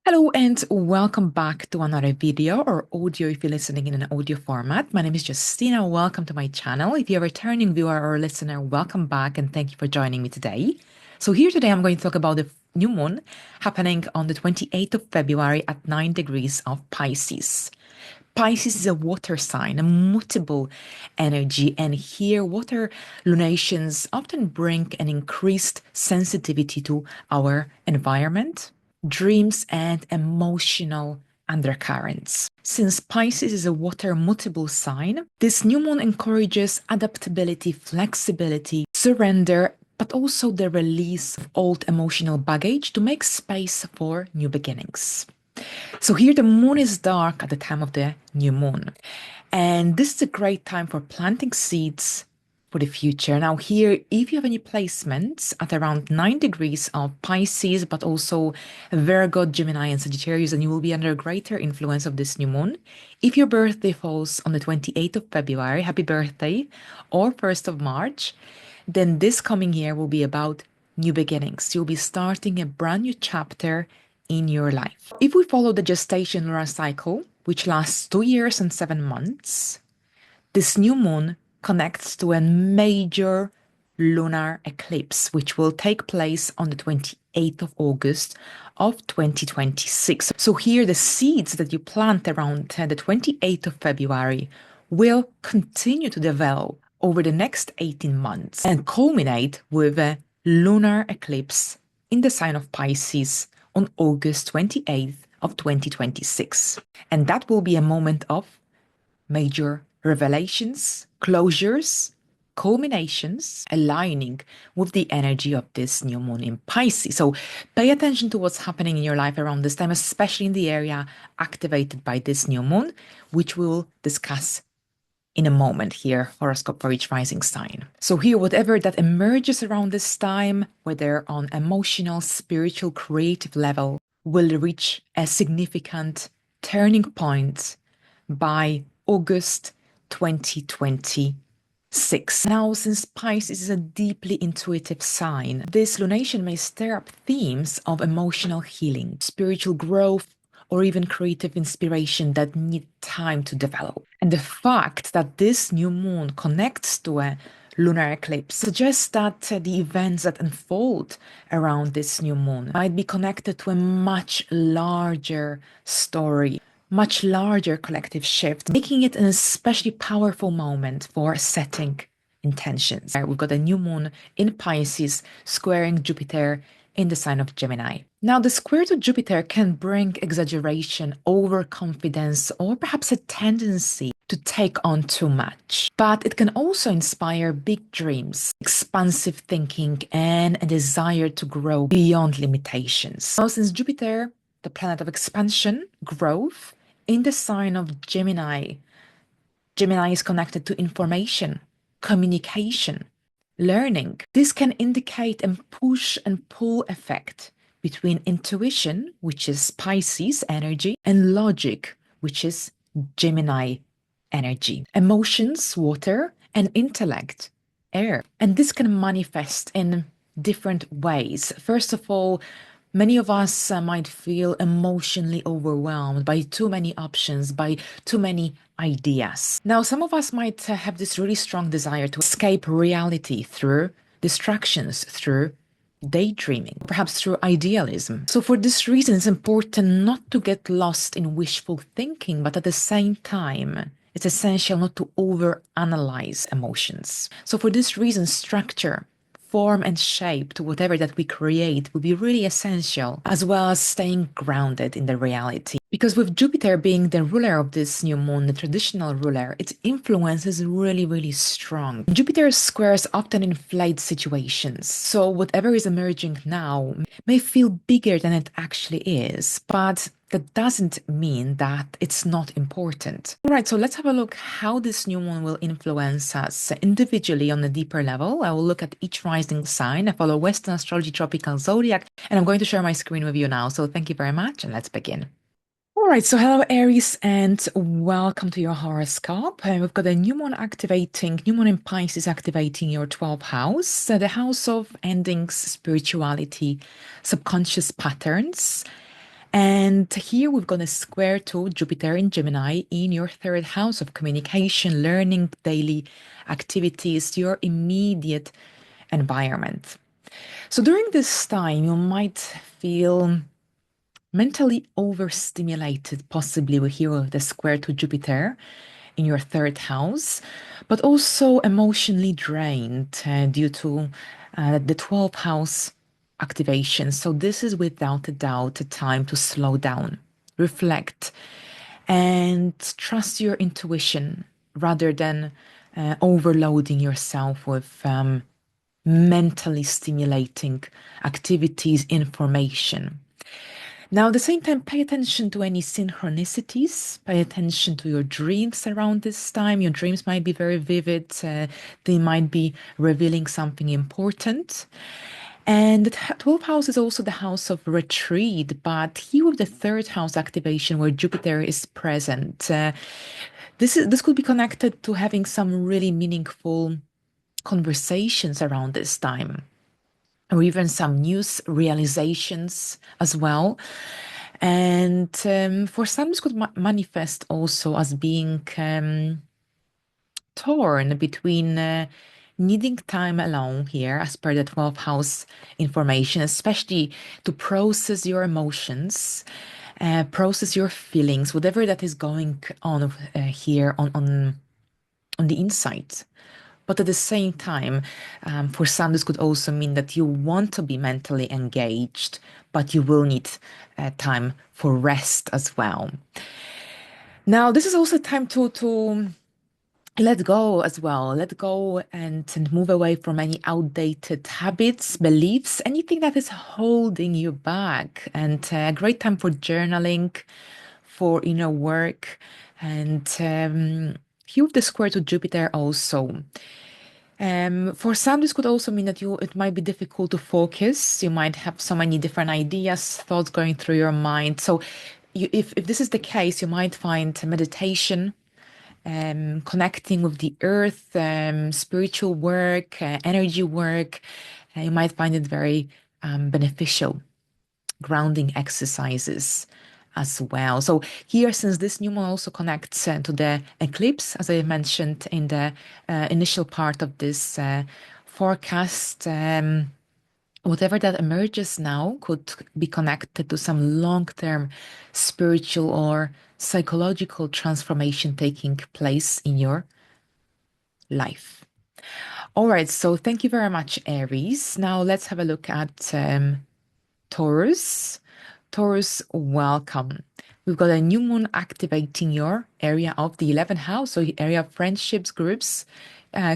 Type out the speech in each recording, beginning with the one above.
Hello and welcome back to another video or audio if you're listening in an audio format. My name is Justyna. Welcome to my channel. If you're a returning viewer or listener, welcome back and thank you for joining me today. So here today I'm going to talk about the new moon happening on the 28th of February at 9 degrees of Pisces. Pisces is a water sign, a mutable energy, and here water lunations often bring an increased sensitivity to our environment, dreams, and emotional undercurrents. Since Pisces is a water mutable sign, this new moon encourages adaptability, flexibility, surrender, but also the release of old emotional baggage to make space for new beginnings. So here the moon is dark at the time of the new moon. And this is a great time for planting seeds for the future. Now here, if you have any placements at around 9 degrees of Pisces, but also Virgo, Gemini, and Sagittarius, then you will be under a greater influence of this new moon. If your birthday falls on the 28th of February, happy birthday, or 1st of March, then this coming year will be about new beginnings. You'll be starting a brand new chapter in your life. If we follow the gestation lunar cycle, which lasts 2 years and 7 months, this new moon connects to a major lunar eclipse, which will take place on the 28th of August of 2026. So here the seeds that you plant around the 28th of February will continue to develop over the next 18 months and culminate with a lunar eclipse in the sign of Pisces on August 28th of 2026. And that will be a moment of major revelations, closures, culminations, aligning with the energy of this new moon in Pisces. So pay attention to what's happening in your life around this time, especially in the area activated by this new moon, which we'll discuss in a moment here, horoscope for each rising sign. So here, whatever that emerges around this time, whether on emotional, spiritual, creative level, will reach a significant turning point by August 2026. Now, since Pisces is a deeply intuitive sign, this lunation may stir up themes of emotional healing, spiritual growth, or even creative inspiration that need time to develop. And the fact that this new moon connects to a lunar eclipse suggests that the events that unfold around this new moon might be connected to a much larger story, much larger collective shift, making it an especially powerful moment for setting intentions. We've got a new moon in Pisces squaring Jupiter in the sign of Gemini. Now, the square to Jupiter can bring exaggeration, overconfidence, or perhaps a tendency to take on too much. But it can also inspire big dreams, expansive thinking, and a desire to grow beyond limitations. Now, since Jupiter, the planet of expansion, growth, in the sign of Gemini, Gemini is connected to information, communication, learning. This can indicate a push and pull effect between intuition, which is Pisces energy, and logic, which is Gemini energy. Emotions, water, and intellect, air. And this can manifest in different ways. First of all, many of us might feel emotionally overwhelmed by too many options, by too many ideas. Now, some of us might have this really strong desire to escape reality through distractions, through daydreaming, perhaps through idealism. So for this reason, it's important not to get lost in wishful thinking, but at the same time, it's essential not to overanalyze emotions. So for this reason, structure, form and shape to whatever that we create will be really essential, as well as staying grounded in the reality. Because with Jupiter being the ruler of this new moon, the traditional ruler, its influence is really, really strong. Jupiter's squares often inflate situations. So whatever is emerging now may feel bigger than it actually is, but that doesn't mean that it's not important. All right, so let's have a look how this new moon will influence us individually on a deeper level. I will look at each rising sign. I follow Western astrology tropical zodiac, and I'm going to share my screen with you now. So thank you very much, and let's begin. All right, so hello Aries and welcome to your horoscope. We've got a new moon in Pisces activating your 12th house, the house of endings, spirituality, subconscious patterns, And here we've got a square to Jupiter in Gemini in your third house of communication, learning, daily activities, your immediate environment. So during this time, you might feel mentally overstimulated, possibly with here the square to Jupiter in your third house, but also emotionally drained due to the 12th house activation. So this is without a doubt a time to slow down, reflect, and trust your intuition rather than overloading yourself with mentally stimulating activities, information. Now, at the same time, pay attention to any synchronicities. Pay attention to your dreams around this time. Your dreams might be very vivid. They might be revealing something important. And the 12th house is also the house of retreat, but here with the third house activation where Jupiter is present, this could be connected to having some really meaningful conversations around this time, or even some news realizations as well. And for some, this could manifest also as being torn between needing time alone here, as per the 12th house information, especially to process your emotions, process your feelings, whatever that is going on here on the inside. But at the same time, for some, this could also mean that you want to be mentally engaged, but you will need time for rest as well. Now, this is also time to let go as well. Let go and move away from any outdated habits, beliefs, anything that is holding you back. And a great time for journaling, for inner work. And here with the square to Jupiter also. For some, this could also mean that it might be difficult to focus. You might have so many different ideas, thoughts going through your mind. So if this is the case, you might find meditation, connecting with the earth, spiritual work, energy work. You might find it very beneficial, grounding exercises as well. So here, since this new moon also connects to the eclipse, as I mentioned in the initial part of this forecast, whatever that emerges now could be connected to some long-term spiritual or psychological transformation taking place in your life. All right, so thank you very much, Aries. Now let's have a look at Taurus. Taurus, welcome. We've got a new moon activating your area of the 11th house, so area of friendships, groups,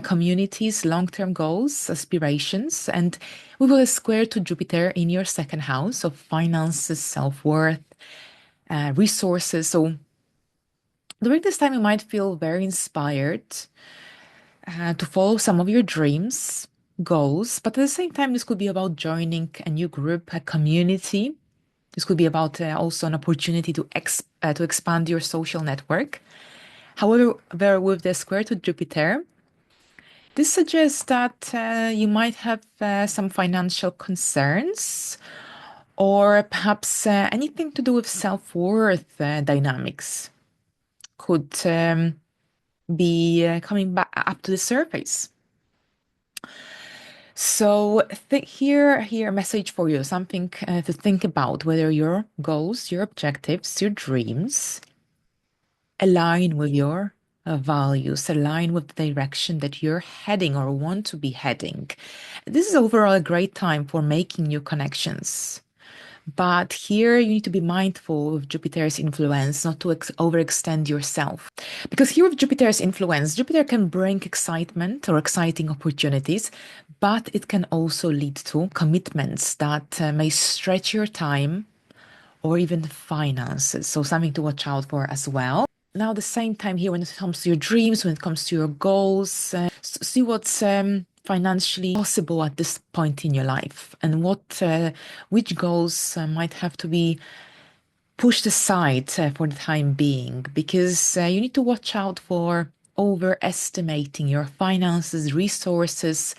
communities, long-term goals, aspirations, and we've got a square to Jupiter in your second house of finances, self-worth, resources. So during this time, you might feel very inspired to follow some of your dreams, goals, but at the same time, this could be about joining a new group, a community. This could be about also an opportunity to expand your social network. However, with the square to Jupiter, this suggests that you might have some financial concerns or perhaps anything to do with self-worth dynamics could be coming back up to the surface. So here a message for you, something to think about, whether your goals, your objectives, your dreams align with your values, align with the direction that you're heading or want to be heading. This is overall a great time for making new connections. But here you need to be mindful of Jupiter's influence, not to overextend yourself. Because here with Jupiter's influence, Jupiter can bring excitement or exciting opportunities, but it can also lead to commitments that may stretch your time or even finances. So something to watch out for as well. Now, at the same time here, when it comes to your dreams, when it comes to your goals, see what's financially possible at this point in your life and which goals might have to be pushed aside for the time being, because you need to watch out for overestimating your finances, resources.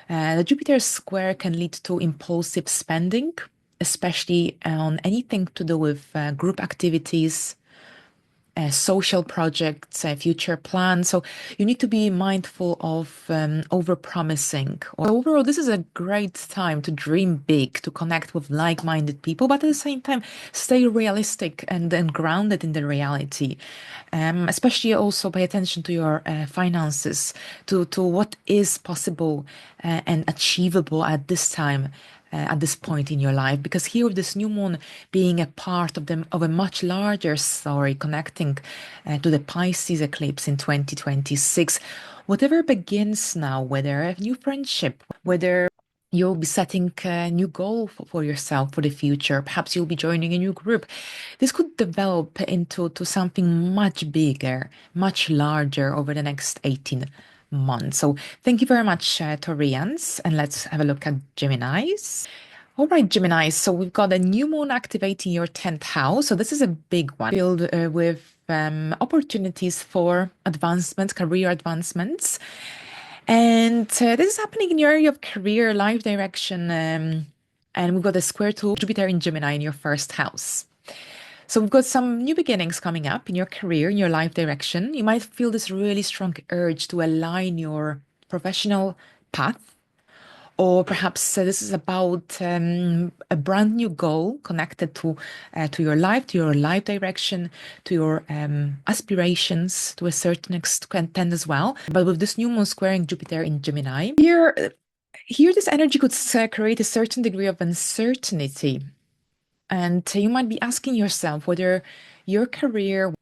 The Jupiter square can lead to impulsive spending especially on anything to do with group activities, social projects, future plans. So you need to be mindful of over-promising. Overall, this is a great time to dream big, to connect with like-minded people, but at the same time, stay realistic and grounded in the reality. Especially also pay attention to your finances, to what is possible and achievable at this time. At this point in your life, because here with this new moon being a part of a much larger story connecting to the Pisces eclipse in 2026, whatever begins now, whether a new friendship, whether you'll be setting a new goal for yourself for the future, perhaps you'll be joining a new group, this could develop into something much bigger, much larger over the next 18 months. So thank you very much, Taurians, and let's have a look at Geminis. All right, Gemini. So we've got a new moon activating your 10th house. So this is a big one, filled with opportunities for advancement, career advancements. And this is happening in your area of career, life direction. And we've got a square to Jupiter in Gemini in your first house. So we've got some new beginnings coming up in your career, in your life direction. You might feel this really strong urge to align your professional path, or perhaps this is about a brand new goal connected to your life direction, to your aspirations to a certain extent as well. But with this new moon squaring Jupiter in Gemini, here this energy could create a certain degree of uncertainty. And you might be asking yourself whether your career,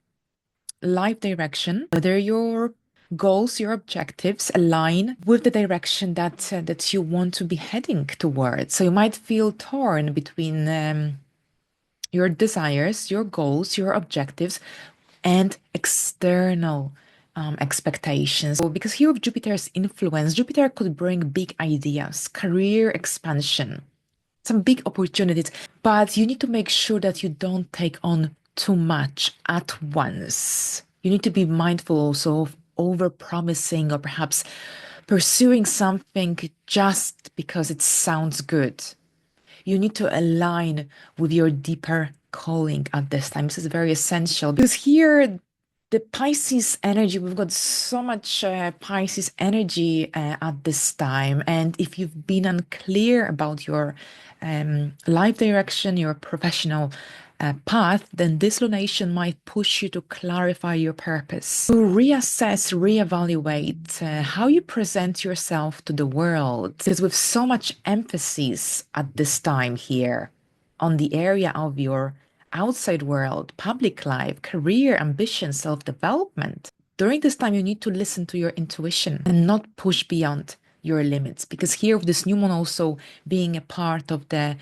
life direction, whether your goals, your objectives align with the direction that you want to be heading towards. So you might feel torn between your desires, your goals, your objectives, and external expectations. So because here with Jupiter's influence, Jupiter could bring big ideas, career expansion, some big opportunities, but you need to make sure that you don't take on too much at once. You need to be mindful also of over-promising or perhaps pursuing something just because it sounds good. You need to align with your deeper calling at this time. This is very essential because here the Pisces energy, we've got so much Pisces energy at this time. And if you've been unclear about your life direction, your professional path, then this lunation might push you to clarify your purpose, to reassess, reevaluate how you present yourself to the world. Because with so much emphasis at this time here on the area of your outside world, public life, career, ambition, self-development. During this time, you need to listen to your intuition and not push beyond your limits. Because here, with this new moon also being a part of the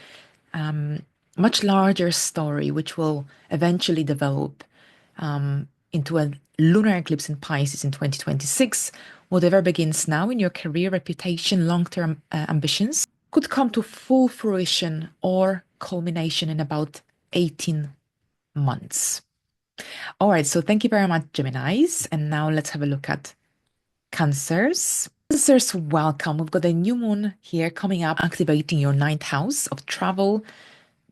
much larger story, which will eventually develop into a lunar eclipse in Pisces in 2026, whatever begins now in your career, reputation, long-term ambitions could come to full fruition or culmination in about 18 months. All right, so thank you very much, Geminis. And now let's have a look at Cancers. Cancers, welcome. We've got a new moon here coming up, activating your 9th house of travel,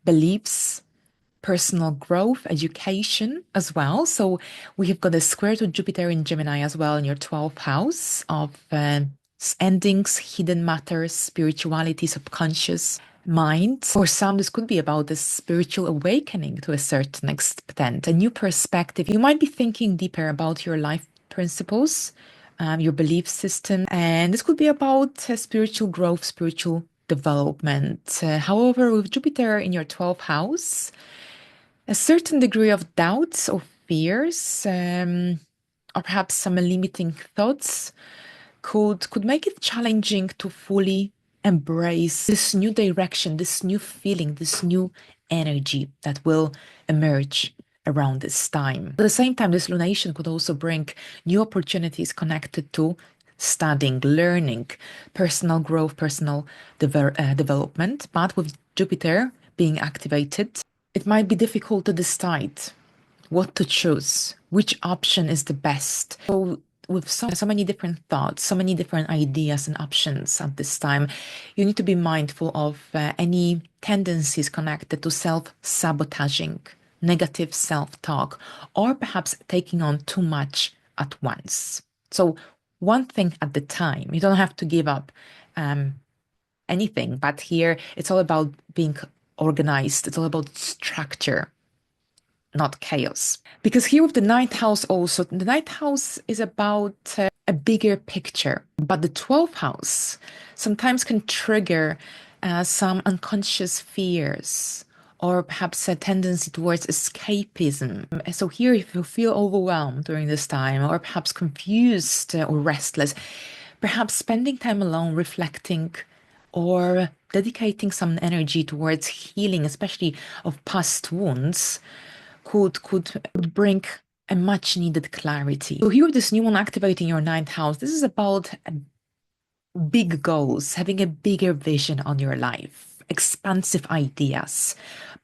beliefs, personal growth, education as well. So we have got a square to Jupiter in Gemini as well in your 12th house of endings, hidden matters, spirituality, subconscious mind. For some, this could be about a spiritual awakening to a certain extent, a new perspective. You might be thinking deeper about your life principles, your belief system, and this could be about spiritual growth, spiritual development. However, with Jupiter in your 12th house, a certain degree of doubts or fears, or perhaps some limiting thoughts could make it challenging to fully embrace this new direction, this new feeling, this new energy that will emerge around this time. At the same time, this lunation could also bring new opportunities connected to studying, learning, personal growth, personal development. But with Jupiter being activated, it might be difficult to decide what to choose, which option is the best. So with so many different thoughts, so many different ideas and options at this time. You need to be mindful of any tendencies connected to self-sabotaging, negative self-talk, or perhaps taking on too much at once. So one thing at the time. You don't have to give up anything, but here it's all about being organized. It's all about structure, not chaos. Because here with the ninth house also, the ninth house is about a bigger picture, but the 12th house sometimes can trigger some unconscious fears or perhaps a tendency towards escapism. So here, if you feel overwhelmed during this time or perhaps confused or restless, perhaps spending time alone reflecting or dedicating some energy towards healing, especially of past wounds, could bring a much needed clarity. So here with this new one activating your ninth house, this is about big goals, having a bigger vision on your life, expansive ideas.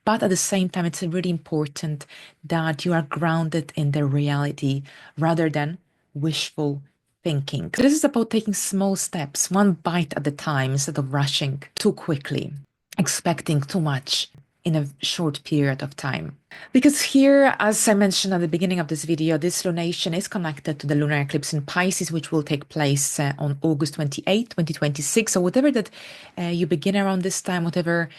But at the same time, it's really important that you are grounded in the reality rather than wishful thinking. This is about taking small steps, one bite at a time, instead of rushing too quickly, expecting too much in a short period of time. Because here, as I mentioned at the beginning of this video, this lunation is connected to the lunar eclipse in Pisces, which will take place on August 28, 2026. So whatever that you begin around this time, whatever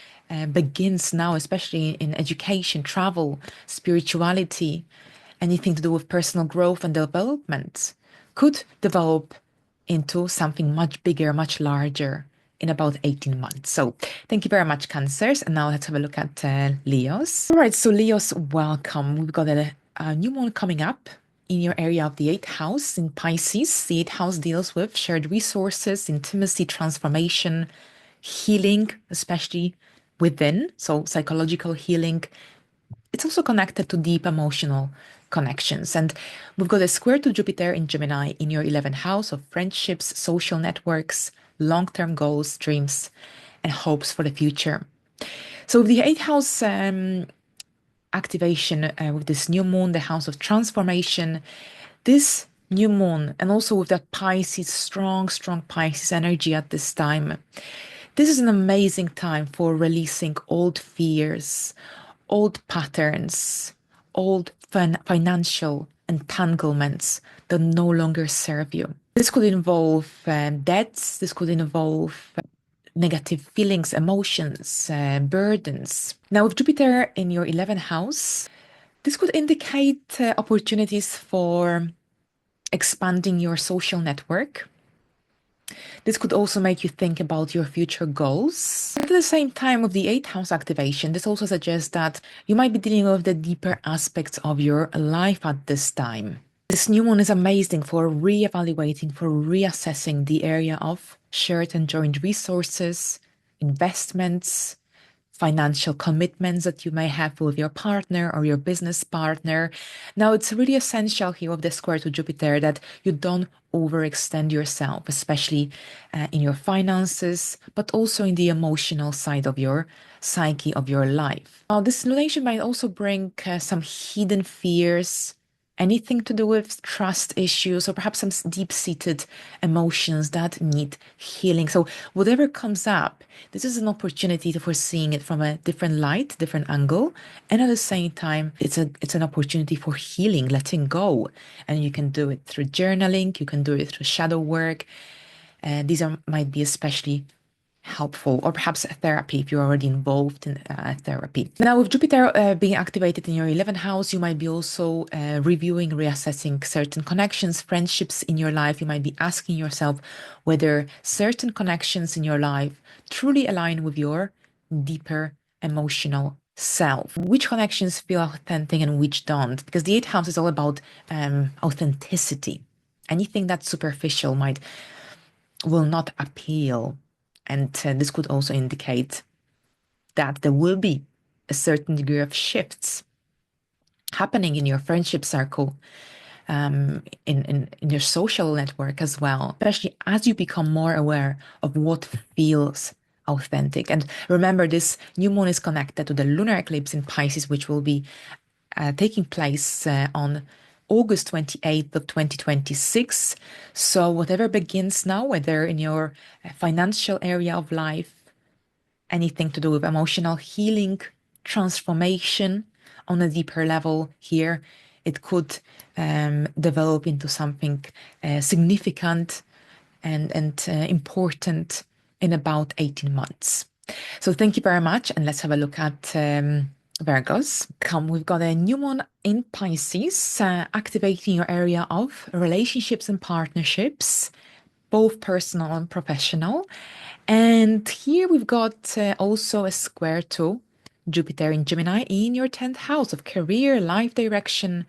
begins now, especially in education, travel, spirituality, anything to do with personal growth and development, could develop into something much bigger, much larger in about 18 months. So thank you very much, Cancers. And now let's have a look at Leos. All right, so Leos, welcome. We've got a new moon coming up in your area of the 8th house in Pisces. The 8th house deals with shared resources, intimacy, transformation, healing, especially within. So psychological healing. It's also connected to deep emotional connections. And we've got a square to Jupiter in Gemini in your 11th house of friendships, social networks, long-term goals, dreams, and hopes for the future. So the 8th house activation with this new moon, the house of transformation, this new moon, and also with that Pisces, strong Pisces energy at this time, this is an amazing time for releasing old fears, old patterns, old financial entanglements that no longer serve you. This could involve debts, this could involve negative feelings, emotions, burdens. Now, with Jupiter in your 11th house, this could indicate opportunities for expanding your social network. This could also make you think about your future goals. At the same time, with the 8th house activation, this also suggests that you might be dealing with the deeper aspects of your life at this time. This new moon is amazing for reevaluating, for reassessing the area of shared and joint resources, investments, financial commitments that you may have with your partner or your business partner. Now, it's really essential here with the square to Jupiter that you don't overextend yourself, especially in your finances, but also in the emotional side of your psyche, of your life. Now, this lunation might also bring some hidden fears, anything to do with trust issues, or perhaps some deep-seated emotions that need healing. So whatever comes up, this is an opportunity for seeing it from a different light, different angle. And at the same time, it's an opportunity for healing, letting go. And you can do it through journaling, you can do it through shadow work. These might be especially helpful, or perhaps a therapy if you're already involved in therapy. Now, with Jupiter being activated in your 11th house, you might be also reviewing, reassessing certain connections, friendships in your life. You might be asking yourself whether certain connections in your life truly align with your deeper emotional self. Which connections feel authentic and which don't? Because the 8th house is all about authenticity. Anything that's superficial will not appeal. And this could also indicate that there will be a certain degree of shifts happening in your friendship circle, in your social network as well, especially as you become more aware of what feels authentic. And remember, this new moon is connected to the lunar eclipse in Pisces, which will be taking place on August 28th of 2026. So whatever begins now, whether in your financial area of life, anything to do with emotional healing, transformation on a deeper level here, it could develop into something significant and important in about 18 months. So thank you very much. And let's have a look at Virgos. We've got a new moon in Pisces, activating your area of relationships and partnerships, both personal and professional. And here we've got also a square to Jupiter in Gemini in your 10th house of career, life direction,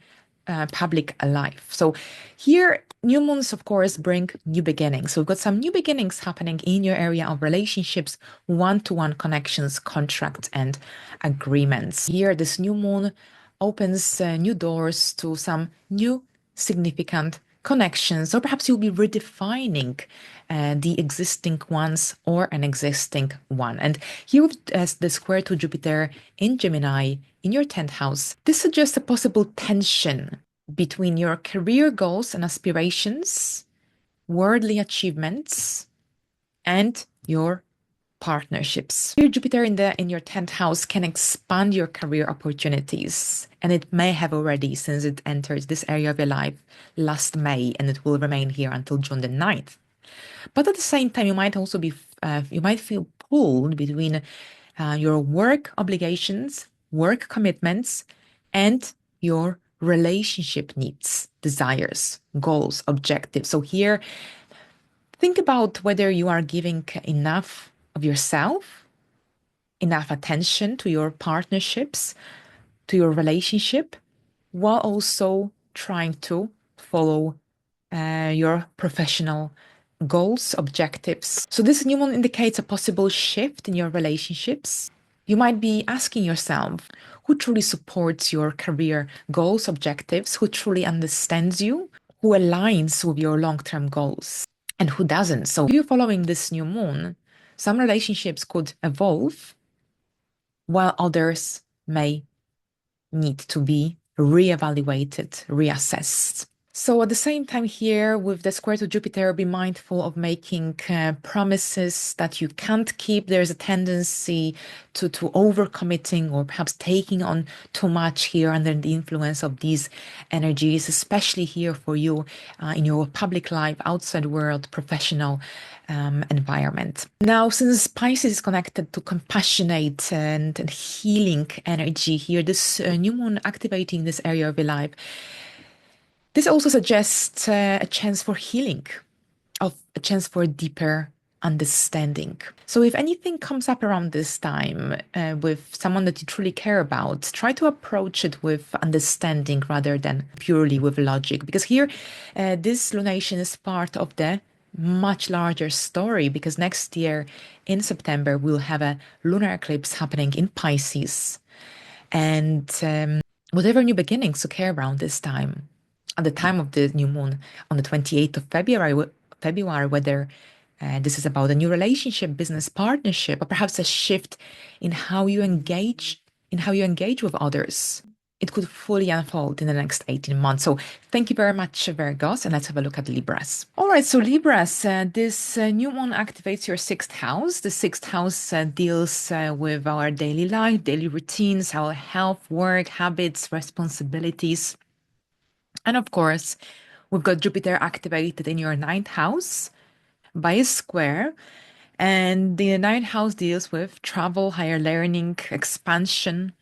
public life. So here, new moons, of course, bring new beginnings. So we've got some new beginnings happening in your area of relationships, one-to-one connections, contracts, and agreements. Here, this new moon opens new doors to some new significant connections, or perhaps you'll be redefining the existing ones or an existing one. And here, as the square to Jupiter in Gemini in your 10th house, this suggests a possible tension between your career goals and aspirations, worldly achievements, and your partnerships. Here, Jupiter in your 10th house can expand your career opportunities, and it may have already since it entered this area of your life last May, and it will remain here until June the 9th. But at the same time, you might also be you might feel pulled between your work obligations, work commitments, and your relationship needs, desires, goals, objectives. So here, think about whether you are giving enough of yourself, enough attention to your partnerships, to your relationship, while also trying to follow your professional goals, objectives. So this new moon indicates a possible shift in your relationships. You might be asking yourself, who truly supports your career goals, objectives, who truly understands you, who aligns with your long-term goals, and who doesn't. So if you're following this new moon, some relationships could evolve, while others may need to be reevaluated, reassessed. So at the same time here, with the square to Jupiter, be mindful of making promises that you can't keep. There's a tendency to overcommitting or perhaps taking on too much here under the influence of these energies, especially here for you in your public life, outside world, professional environment. Now, since Pisces is connected to compassionate and healing energy here, this new moon activating this area of your life, this also suggests a chance for healing, of a chance for a deeper understanding. So if anything comes up around this time with someone that you truly care about, try to approach it with understanding rather than purely with logic. Because here, this lunation is part of the much larger story, because next year in September, we'll have a lunar eclipse happening in Pisces. And whatever new beginnings occur around this time, at the time of the new moon on the 28th of February, whether this is about a new relationship, business partnership, or perhaps a shift in how you engage with others, it could fully unfold in the next 18 months. So thank you very much, Virgos, and let's have a look at Libras. All right, so Libras, this new moon activates your 6th house. The 6th house deals with our daily life, daily routines, our health, work, habits, responsibilities. And of course, we've got Jupiter activated in your 9th house by a square. And the 9th house deals with travel, higher learning, expansion,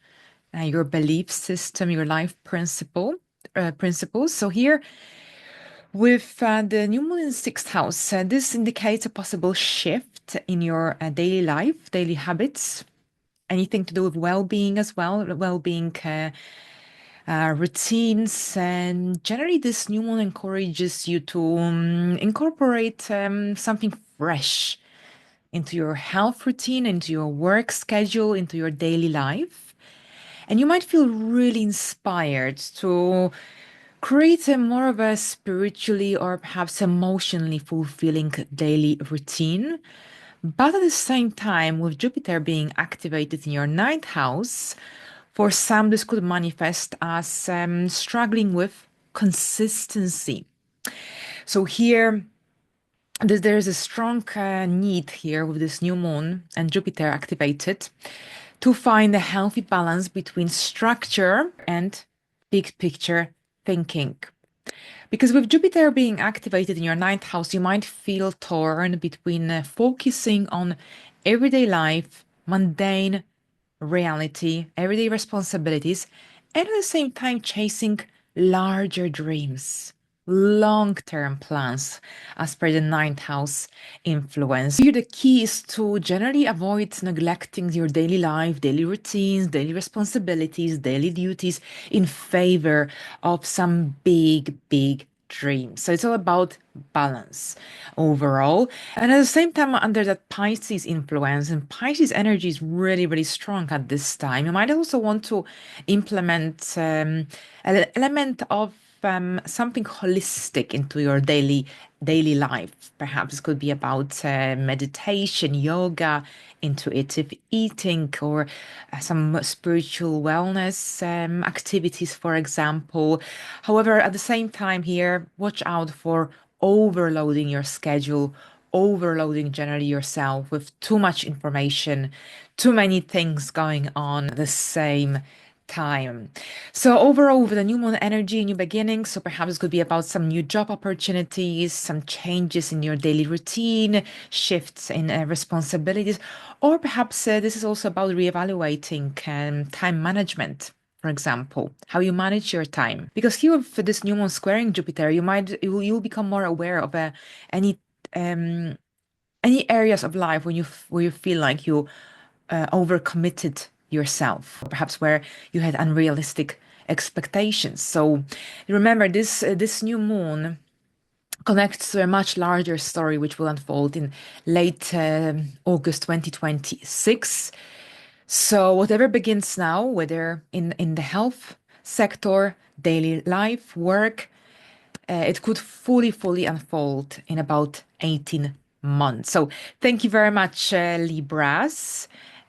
your belief system, your life principles. So here, with the new moon in 6th house, this indicates a possible shift in your daily life, daily habits, anything to do with well-being as well, well-being routines. And generally, this new moon encourages you to incorporate something fresh into your health routine, into your work schedule, into your daily life. And you might feel really inspired to create a more of a spiritually or perhaps emotionally fulfilling daily routine. But at the same time, with Jupiter being activated in your 9th house, for some, this could manifest as struggling with consistency. So here, there's a strong need here with this new moon and Jupiter activated to find a healthy balance between structure and big picture thinking. Because with Jupiter being activated in your ninth house, you might feel torn between focusing on everyday life, mundane reality, everyday responsibilities, and at the same time chasing larger dreams, long-term plans as per the ninth house influence. Here the key is to generally avoid neglecting your daily life, daily routines, daily responsibilities, daily duties in favor of some big dreams. So it's all about balance overall. And at the same time, under that Pisces influence, and Pisces energy is really strong at this time, you might also want to implement an element of something holistic into your daily life. Perhaps it could be about meditation, yoga, intuitive eating, or some spiritual wellness activities, for example. However, at the same time here, watch out for overloading your schedule, overloading generally yourself with too much information, too many things going on at the same time. So overall, with the new moon energy, new beginnings, so perhaps it could be about some new job opportunities, some changes in your daily routine, shifts in responsibilities, or perhaps this is also about reevaluating time management. For example, how you manage your time. Because here with this new moon squaring Jupiter, you'll become more aware of any um, any areas of life where you feel like you overcommitted yourself, or perhaps where you had unrealistic expectations. So remember, this new moon connects to a much larger story which will unfold in late August 2026. So whatever begins now, whether in the health sector, daily life, work, it could fully unfold in about 18 months. So thank you very much, Libras.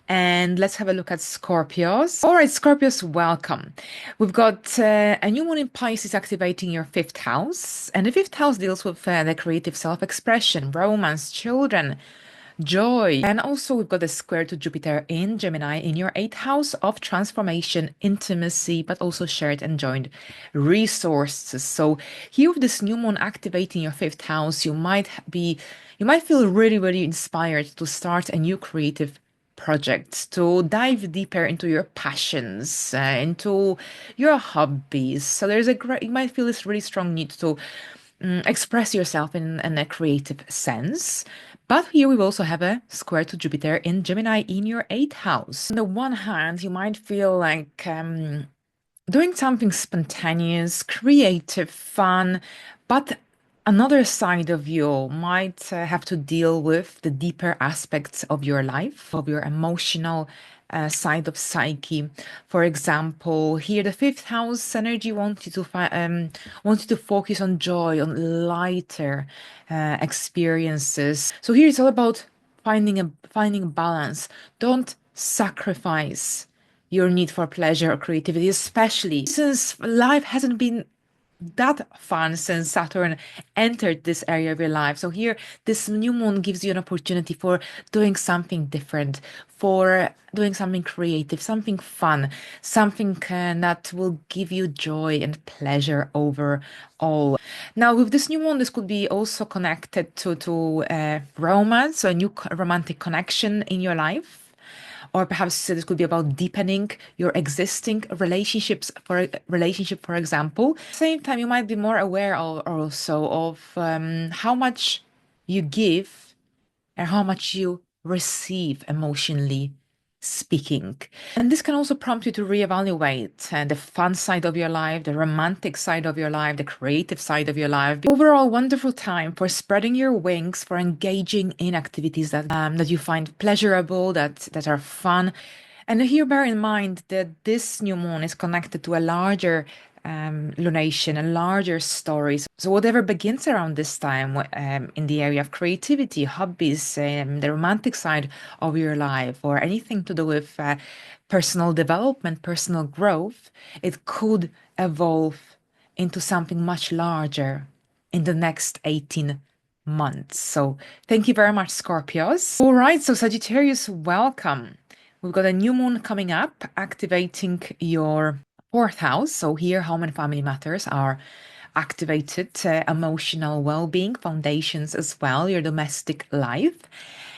And let's have a look at Scorpios. All right, Scorpios, welcome. We've got a new moon in Pisces activating your fifth house. And the fifth house deals with the creative self-expression, romance, children, joy. And also we've got a square to Jupiter in Gemini in your eighth house of transformation, intimacy, but also shared and joined resources. So here with this new moon activating your fifth house, you might feel really inspired to start a new creative project, to dive deeper into your passions, into your hobbies. So you might feel this really strong need to express yourself in a creative sense. But here we also have a square to Jupiter in Gemini in your eighth house. On the one hand, you might feel like doing something spontaneous, creative, fun, but another side of you might have to deal with the deeper aspects of your life, of your emotional side of psyche. For example, here the fifth house energy wants you to focus on joy, on lighter experiences. So here it's all about finding a balance. Don't sacrifice your need for pleasure or creativity, especially since life hasn't been that fun since Saturn entered this area of your life. So here, this new moon gives you an opportunity for doing something different, for doing something creative, something fun, something that will give you joy and pleasure overall. Now, with this new moon, this could be also connected to romance, so a new romantic connection in your life. Or perhaps this could be about deepening your existing relationship, for example. At the same time, you might be more aware also of how much you give and how much you receive emotionally speaking. And this can also prompt you to reevaluate the fun side of your life, the romantic side of your life, the creative side of your life. Overall, wonderful time for spreading your wings, for engaging in activities that you find pleasurable, that are fun. And here, bear in mind that this new moon is connected to a larger lunation, a larger story. So whatever begins around this time in the area of creativity, hobbies, the romantic side of your life, or anything to do with personal development, personal growth, it could evolve into something much larger in the next 18 months. So thank you very much, Scorpios. All right, so Sagittarius, welcome. We've got a new moon coming up, activating your fourth house. So here, home and family matters are activated, emotional well-being, foundations as well, your domestic life.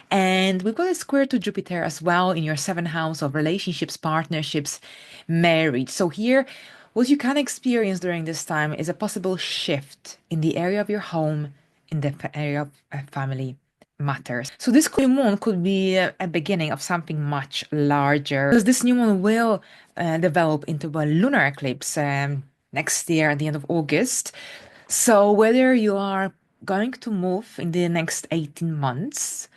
And we've got a square to Jupiter as well in your seventh house of relationships, partnerships, marriage. So here, what you can experience during this time is a possible shift in the area of your home, in the area of family matters. So this new moon could be a beginning of something much larger, because this new moon will develop into a lunar eclipse next year at the end of August. So whether you are going to move in the next 18 months,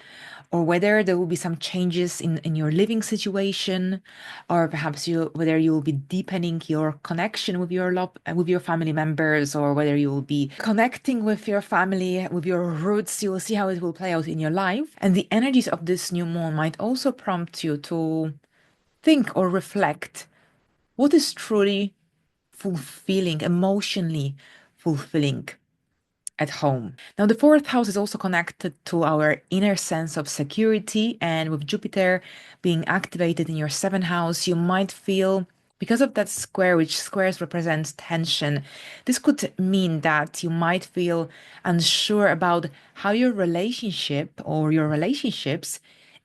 or whether there will be some changes in your living situation, or perhaps whether you will be deepening your connection with with your family members, or whether you will be connecting with your family, with your roots, you will see how it will play out in your life. And the energies of this new moon might also prompt you to think or reflect what is truly fulfilling, emotionally fulfilling at home. Now, the fourth house is also connected to our inner sense of security, and with Jupiter being activated in your seventh house, you might feel, because of that square, which squares represents tension, this could mean that you might feel unsure about how your relationship or your relationships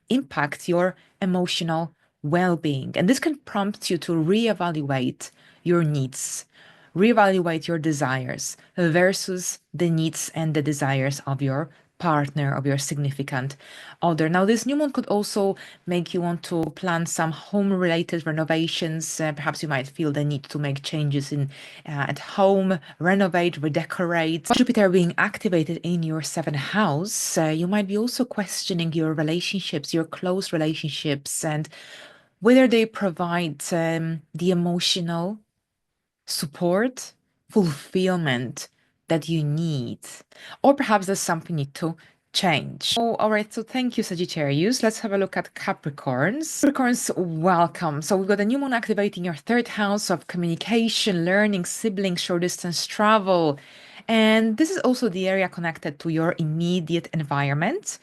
impact your emotional well-being. And this can prompt you to reevaluate your needs, reevaluate your desires versus the needs and the desires of your partner, of your significant other. Now, this new moon could also make you want to plan some home-related renovations. Perhaps you might feel the need to make changes in at home, renovate, redecorate. Jupiter being activated in your seventh house, you might be also questioning your relationships, your close relationships, and whether they provide the emotional support, fulfillment that you need. Or perhaps there's something you need to change. Oh, all right, so thank you, Sagittarius. Let's have a look at Capricorns. Capricorns, welcome. So we've got a new moon activating your third house of communication, learning, siblings, short distance travel. And this is also the area connected to your immediate environment.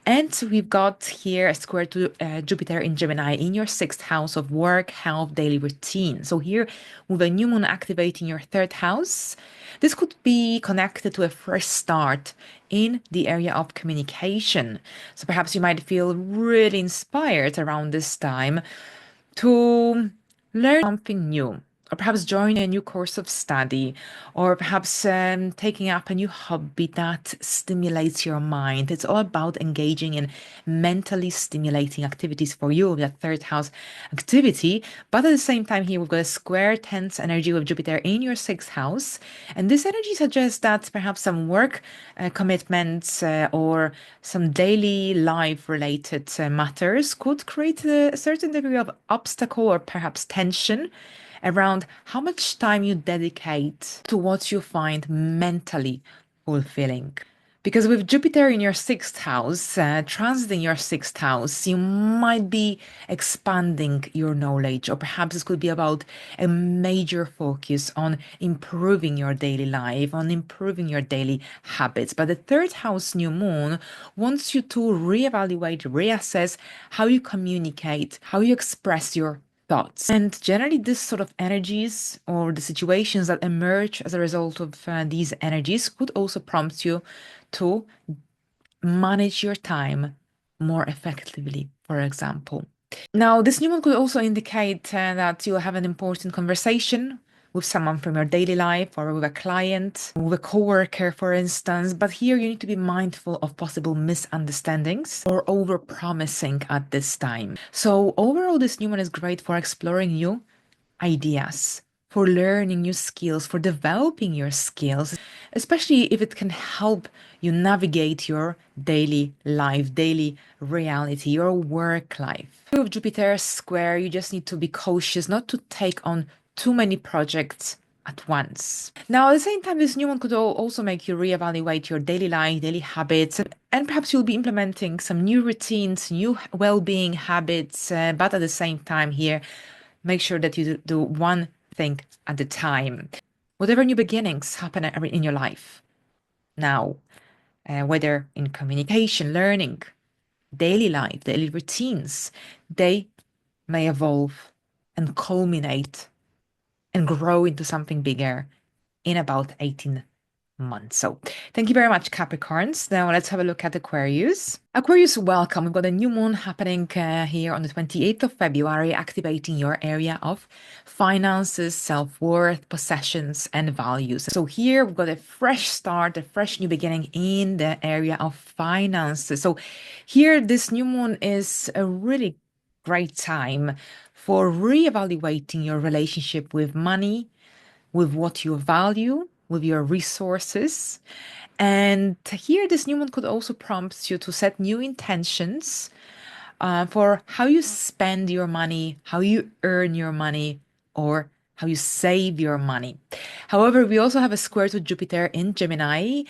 And we've got here a square to Jupiter in Gemini in your sixth house of work, health, daily routine. So here, with a new moon activating your third house, this could be connected to a fresh start in the area of communication. So perhaps you might feel really inspired around this time to learn something new, or perhaps join a new course of study, or perhaps taking up a new hobby that stimulates your mind. It's all about engaging in mentally stimulating activities for you, that third house activity. But at the same time, here we've got a square tense energy with Jupiter in your sixth house. And this energy suggests that perhaps some work commitments or some daily life related matters could create a certain degree of obstacle or perhaps tension around how much time you dedicate to what you find mentally fulfilling. Because with Jupiter in your sixth house, transiting your sixth house, you might be expanding your knowledge, or perhaps this could be about a major focus on improving your daily life, on improving your daily habits. But the third house new moon wants you to reevaluate, reassess how you communicate, how you express your thoughts. And generally, this sort of energies or the situations that emerge as a result of these energies could also prompt you to manage your time more effectively, for example. Now, this new moon could also indicate that you'll have an important conversation with someone from your daily life, or with a client, with a coworker, for instance. But here you need to be mindful of possible misunderstandings or over-promising at this time. So overall, this new moon is great for exploring new ideas, for learning new skills, for developing your skills, especially if it can help you navigate your daily life, daily reality, your work life. With Jupiter square, you just need to be cautious not to take on too many projects at once. Now, at the same time, this new one could also make you reevaluate your daily life, daily habits, and perhaps you'll be implementing some new routines, new well-being habits, but at the same time here, make sure that you do one thing at a time. whatever new beginnings happen in your life now, whether in communication, learning, daily life, daily routines, they may evolve and culminate and grow into something bigger in about 18 months. So thank you very much, Capricorns. Now let's have a look at Aquarius. Aquarius, welcome. We've got a new moon happening here on the 28th of February, activating your area of finances, self-worth, possessions, and values. So here we've got a fresh start, a fresh new beginning in the area of finances. So here, this new moon is a really great time for reevaluating your relationship with money, with what you value, with your resources. And here, this new moon could also prompt you to set new intentions for how you spend your money, how you earn your money, or how you save your money. However, we also have a square to Jupiter in Gemini,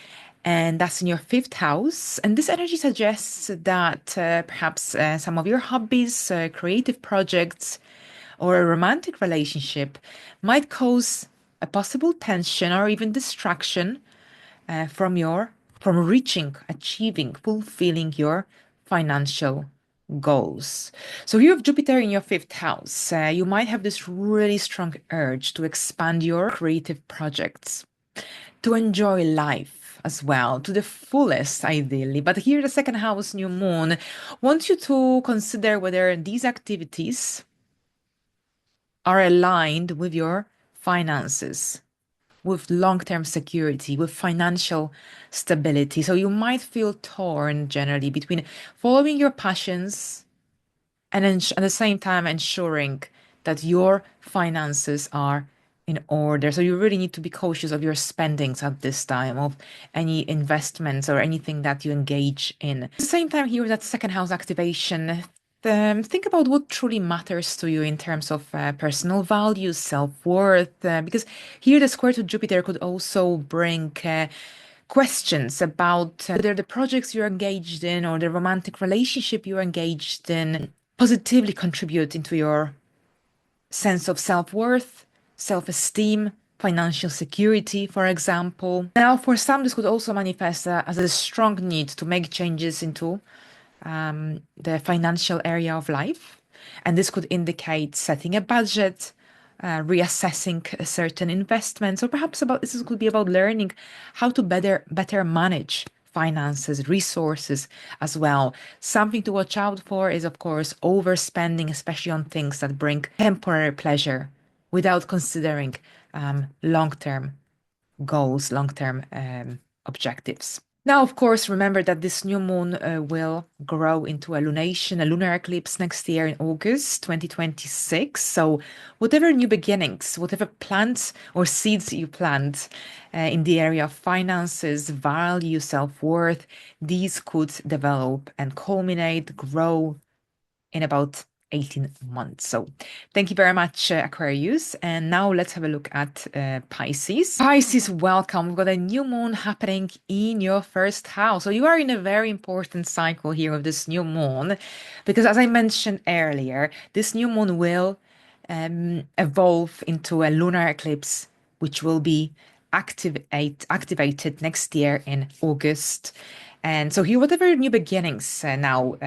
and that's in your fifth house. And this energy suggests that perhaps some of your hobbies, creative projects, or a romantic relationship might cause a possible tension or even distraction from reaching, achieving, fulfilling your financial goals. So you have Jupiter in your fifth house. You might have this really strong urge to expand your creative projects, to enjoy life as well to the fullest, ideally. But here, the second house new moon wants you to consider whether these activities are aligned with your finances, with long-term security, with financial stability. So you might feel torn generally between following your passions and at the same time ensuring that your finances are in order. So you really need to be cautious of your spendings at this time, of any investments or anything that you engage in. At the same time, here, that second house activation, think about what truly matters to you in terms of personal values, self-worth, because here the square to Jupiter could also bring questions about whether the projects you're engaged in or the romantic relationship you're engaged in positively contribute into your sense of self-worth, self-esteem, financial security, for example. Now, for some, this could also manifest as a strong need to make changes into the financial area of life. And this could indicate setting a budget, reassessing certain investments, or perhaps this could be about learning how to better manage finances, resources as well. Something to watch out for is, of course, overspending, especially on things that bring temporary pleasure without considering long-term goals, long-term objectives. Now, of course, remember that this new moon will grow into a lunation, a lunar eclipse next year in August 2026. So whatever new beginnings, whatever plants or seeds you plant in the area of finances, value, self-worth, these could develop and culminate, grow in about 18 months. So thank you very much, Aquarius. And now let's have a look at Pisces. Pisces, welcome. We've got a new moon happening in your first house. So you are in a very important cycle here of this new moon, because as I mentioned earlier, this new moon will evolve into a lunar eclipse, which will be activated next year in August. And so here, whatever new beginnings now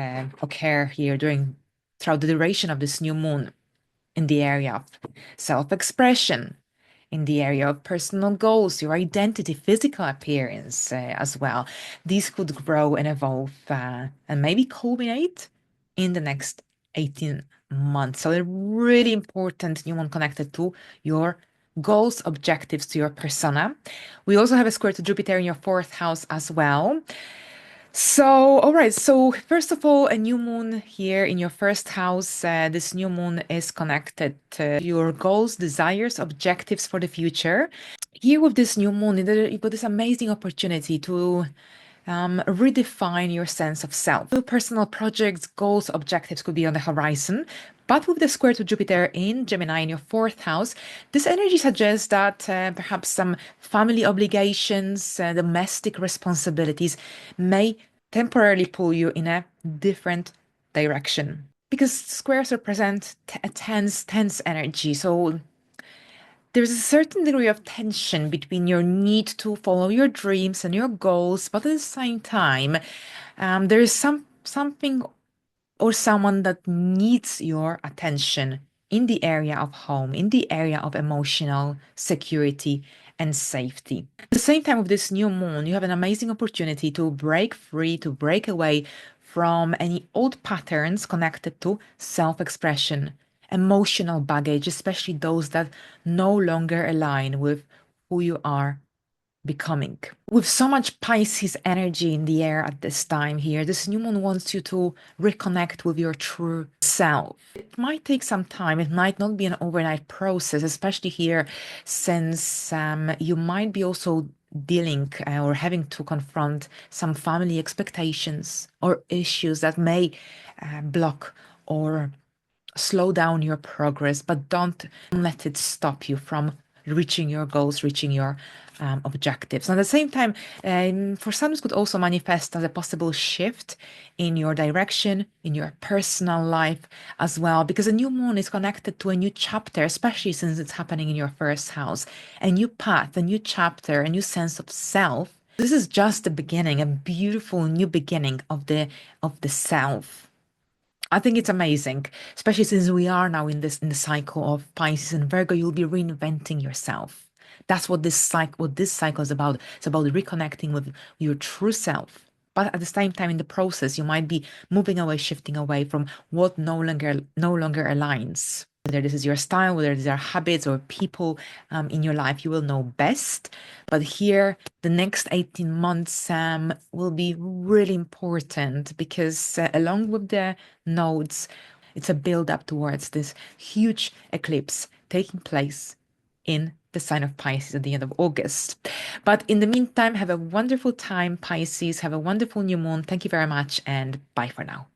occur here throughout the duration of this new moon in the area of self-expression, in the area of personal goals, your identity, physical appearance as well, these could grow and evolve and maybe culminate in the next 18 months. So a really important new one connected to your goals, objectives, to your persona. We also have a square to Jupiter in your fourth house as well. So, all right. So, first of all, a new moon here in your first house. This new moon is connected to your goals, desires, objectives for the future. Here with this new moon, you've got this amazing opportunity to redefine your sense of self. New personal projects, goals, objectives could be on the horizon. But with the square to Jupiter in Gemini in your fourth house, this energy suggests that perhaps some family obligations, domestic responsibilities may temporarily pull you in a different direction. Because squares represent a tense energy. So There's a certain degree of tension between your need to follow your dreams and your goals, but at the same time, there is something or someone that needs your attention in the area of home, in the area of emotional security and safety. At the same time, with this new moon, you have an amazing opportunity to break free, to break away from any old patterns connected to self expression, emotional baggage, especially those that no longer align with who you are becoming. With so much Pisces energy in the air at this time here, this new moon wants you to reconnect with your true self. It might take some time, it might not be an overnight process, especially here, since you might be also dealing or having to confront some family expectations or issues that may block or slow down your progress, but don't let it stop you from reaching your goals, reaching your objectives. And at the same time, for some, this could also manifest as a possible shift in your direction, in your personal life as well, because a new moon is connected to a new chapter, especially since it's happening in your first house, a new path, a new chapter, a new sense of self. This is just the beginning, a beautiful new beginning of the self. I think it's amazing, especially since we are now in the cycle of Pisces and Virgo. You'll be reinventing yourself. That's what this cycle is about. It's about reconnecting with your true self. But at the same time, in the process, you might be moving away, shifting away from what no longer aligns. Whether this is your style, whether these are habits or people in your life, you will know best. But here, the next 18 months will be really important because along with the nodes, it's a build up towards this huge eclipse taking place in the sign of Pisces at the end of August. But in the meantime, have a wonderful time, Pisces. Have a wonderful new moon. Thank you very much, and bye for now.